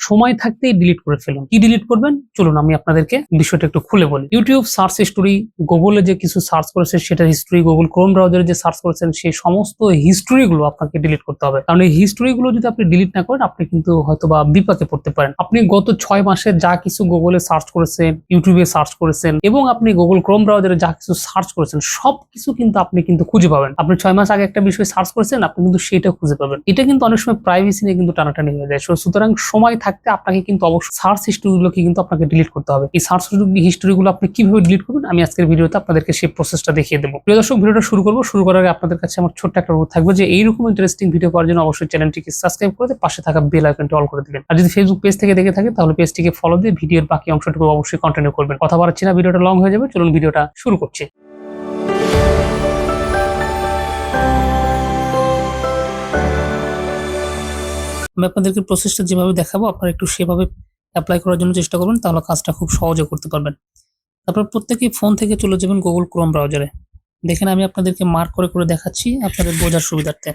সময় থাকতেই ডিলিট করে ফেলুন। কি ডিলিট করবেন চলুন আমি আপনাদেরকে বিষয়টা একটু খুলে বলি। ইউটিউব সার্চ হিস্টোরি, গুগলে যে কিছু সার্চ করেছে সেটার হিস্টোরি, গুগল ক্রোম ব্রাউজারে যে সার্চ করেছেন সেই সমস্ত হিস্টোরি গুলো আপনাকে ডিলিট করতে হবে। কারণ এই হিস্টোরি গুলো যদি আপনি ডিলিট না করেন আপনি কিন্তু হয়তোবা বিপাকে পড়তে পারেন। আপনি গত 6 মাসে যা কিছু গুগলে সার্চ করেছেন, ইউটিউবে সার্চ করেছেন এবং আপনি গুগল ক্রোম ব্রাউজারে যা কিছু সার্চ করেছেন সবকিছু কিন্তু আপনি কিন্তু খুঁজে পাবেন। আপনি 6 মাস আগে একটা বিষয় সার্চ করেছেন আপনি কিন্তু সেটা খুঁজে পাবেন। এটা কিন্তু অনেক সময় প্রাইভেসি নিয়ে কিন্তু টানাটানি হয়ে যায়। সুতরাং সময় থাকতে আপনাকে কিন্তু অবশ্যই সার্চ হিস্টোরিগুলোকে কিন্তু আপনাকে ডিলিট করতে হবে। এই সার্চ হিস্টোরিগুলো আপনি কিভাবে ডিলিট করবেন আমি আজকের ভিডিওতে আপনাদেরকে সেই প্রসেসটা দেখিয়ে দেবো। প্রিয় দর্শক, ভিডিওটা শুরু করব। শুরু করার আগে আপনাদের কাছে আমার ছোট্ট একটা অনুরোধ থাকবে যে এইরকম ইন্টারেস্টিং ভিডিও পাওয়ার জন্য অবশ্যই চ্যানেলটিকে সাবস্ক্রাইব করে পাশে থাকা বেল আইকনটি অল করে দিবেন। আর যদি ফেসবুক পেজ থেকে দেখে থাকেন তাহলে পেজটিকে ফলো দিয়ে ভিডিওর বাকি অংশটুকু অবশ্যই কন্টিনিউ করবেন। কথা বাড়াচ্ছি না, ভিডিওটা লং হয়ে যাবে। চলুন ভিডিওটা শুরু করছি। আমি আপনাদেরকে প্রসেসটা যেভাবে দেখাবো আপনারা একটু সেভাবে অ্যাপ্লাই করার জন্য চেষ্টা করবেন, তাহলে কাজটা খুব সহজে করতে পারবেন। তারপর প্রত্যেকেই ফোন থেকে চলে যাবেন গুগল ক্রোম ব্রাউজারে। দেখেন আমি আপনাদেরকে মার্ক করে করে দেখাচ্ছি আপনাদের বোঝার সুবিধার্থে।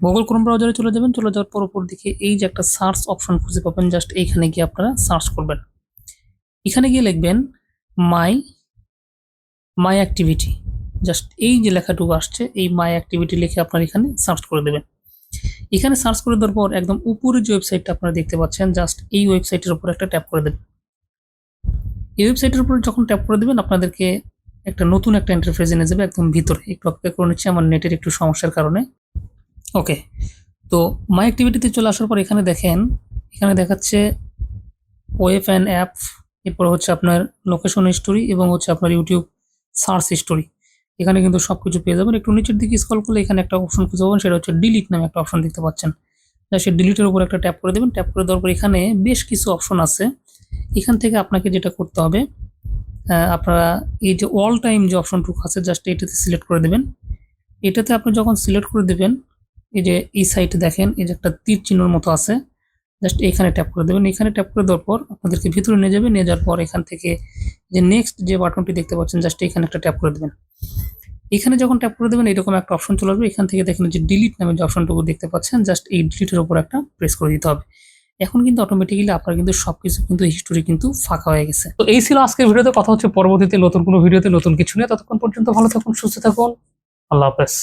গুগল ক্রোম ব্রাউজারে চলে যাবেন। চলে যাওয়ার পর উপর দিকে এই যে একটা সার্চ অপশন খুঁজে পাবেন, জাস্ট এইখানে গিয়ে আপনারা সার্চ করবেন। এখানে গিয়ে লিখবেন মাই অ্যাক্টিভিটি। জাস্ট এই যে লেখাটুকু আসছে এই মাই অ্যাক্টিভিটি লিখে আপনারা এখানে সার্চ করে দেবেন। এখানে সার্চ করে দেওয়ার পর একদম উপরে যে ওয়েবসাইটটা আপনারা দেখতে পাচ্ছেন জাস্ট এই ওয়েবসাইটের উপর একটা ট্যাপ করে দেবেন। এই ওয়েবসাইটের উপর যখন ট্যাপ করে দেবেন আপনাদেরকে একটা নতুন একটা ইন্টারফেস এনে যাবে একদম ভিতরে। একটু অপেক্ষা করে নিচ্ছি, আমার নেটের একটু সমস্যার কারণে। ওকে, তো মাই অ্যাক্টিভিটিতে চলে আসার পর এখানে দেখেন, এখানে দেখাচ্ছে ওয়েব অ্যান্ড অ্যাপ, এরপর হচ্ছে আপনার লোকেশন হিস্টোরি এবং হচ্ছে আপনার ইউটিউব সার্চ হিস্টোরি। এখানে কিন্তু সব কিছু পেয়ে যাবেন। একটু নিচের দিকে স্ক্রল করলে এখানে একটা অপশন খুঁজে পাবেন, সেটা হচ্ছে ডিলিট নামে একটা অপশন দেখতে পাচ্ছেন। সেই ডিলিটের উপর একটা ট্যাপ করে দেবেন। ট্যাপ করে দেওয়ার পর এখানে বেশ কিছু অপশন আছে। এখান থেকে আপনাকে যেটা করতে হবে, আপনারা এই যে অল টাইম যে অপশনটুকু আছে জাস্ট এটাতে সিলেক্ট করে দেবেন। এটাতে আপনি যখন সিলেক্ট করে দেবেন এই যে এই সাইটে দেখেন এই যে একটা তীর চিহ্নের মতো আছে, জাস্ট এখানে ট্যাপ করে দেবেন। এখানে ট্যাপ করে দেওয়ার পর আপনাদেরকে ভিতরে নিয়ে যাবে। নিয়ে যাওয়ার পর এখান থেকে যে নেক্সট যে বাটনটি দেখতে পাচ্ছেন জাস্ট এখানে একটা ট্যাপ করে দেবেন। এখানে যখন ট্যাপ করে দেবেন এরকম একটা অপশন চলে আসবে। এখান থেকে দেখেন যে ডিলিট নামে যে অপশনটুকু দেখতে পাচ্ছেন জাস্ট এই ডিলিটের উপর একটা প্রেস করে দিতে হবে। এখন কিন্তু অটোমেটিক্যালি আপনার কিন্তু সবকিছু কিন্তু হিস্টোরি কিন্তু ফাঁকা হয়ে গেছে। তো এই ছিল আজকের ভিডিওতে। কথা হচ্ছে পরবর্তীতে নতুন কোনো ভিডিওতে নতুন কিছু নিয়ে। ততক্ষণ পর্যন্ত ভালো থাকুন, সুস্থ থাকুন, আল্লাহ হাফেজ।